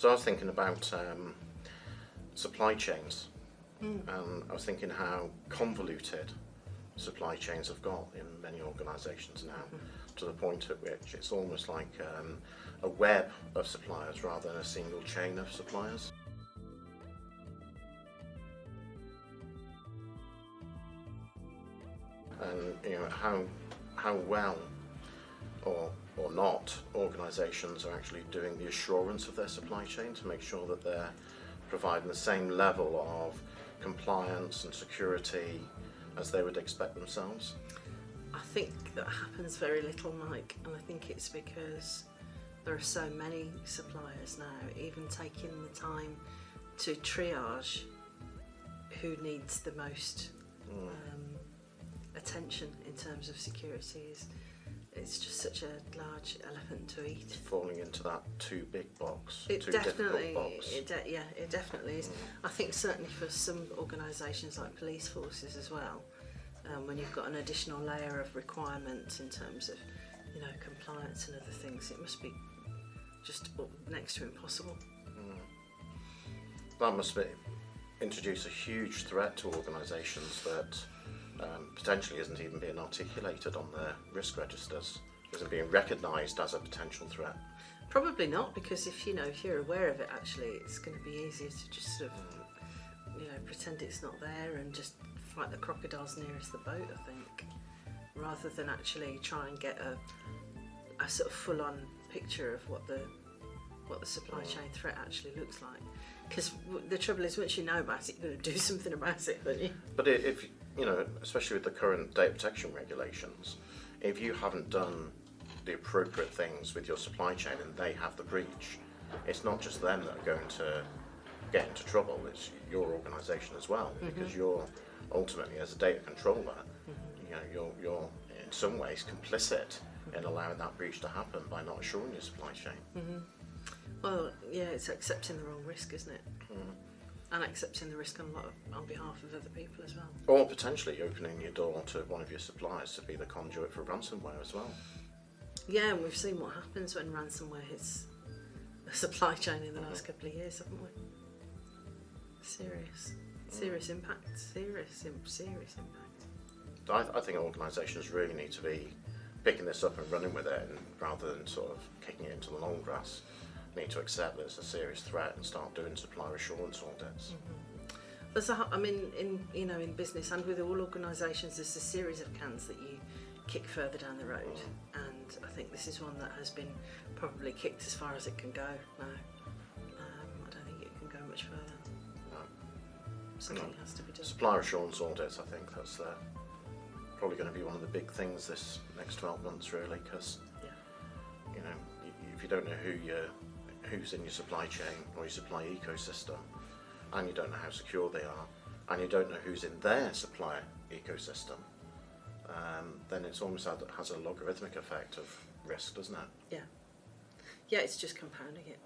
So I was thinking about supply chains, and I was thinking how convoluted supply chains have got in many organisations now, to the point at which it's almost like a web of suppliers rather than a single chain of suppliers. And how well or not organisations are actually doing the assurance of their supply chain to make sure that they're providing the same level of compliance and security as they would expect themselves. I think that happens very little, Mike, and I think it's because there are so many suppliers now. Even taking the time to triage who needs the most attention in terms of security it's just such a large elephant to eat. It's falling into that too big box, It too definitely, difficult box. it definitely is. I think certainly for some organisations like police forces as well, when you've got an additional layer of requirements in terms of, compliance and other things, it must be just next to impossible. That must introduce a huge threat to organisations that potentially isn't even being articulated on their risk registers, isn't being recognised as a potential threat. Probably not, because if you're aware of it, actually it's going to be easier to just sort of pretend it's not there and just fight the crocodiles nearest the boat, I think, rather than actually try and get a sort of full-on picture of what the supply chain threat actually looks like. Because the trouble is, once you know about it, you're going to do something about it, aren't you? But if especially with the current data protection regulations, if you haven't done the appropriate things with your supply chain and they have the breach, it's not just them that are going to get into trouble, it's your organisation as well, because you're ultimately, as a data controller, you're in some ways complicit in allowing that breach to happen by not assuring your supply chain. Well, yeah, it's accepting the wrong risk, isn't it? And accepting the risk on behalf of other people as well. Or potentially opening your door to one of your suppliers to be the conduit for ransomware as well. Yeah, and we've seen what happens when ransomware hits the supply chain in the last couple of years, haven't we? Serious impact. Serious impact. I think organisations really need to be picking this up and running with it, and rather than sort of kicking it into the long grass, need to accept that it's a serious threat and start doing supplier assurance audits. In business and with all organisations, there's a series of cans that you kick further down the road, and I think this is one that has been probably kicked as far as it can go now. I don't think it can go much further. No. Something has to be done. Supplier assurance audits, I think that's probably going to be one of the big things this next 12 months, really, because if you don't know who's in your supply chain or your supply ecosystem, and you don't know how secure they are, and you don't know who's in their supplier ecosystem, then it's almost has a logarithmic effect of risk, doesn't it? Yeah, it's just compounding it.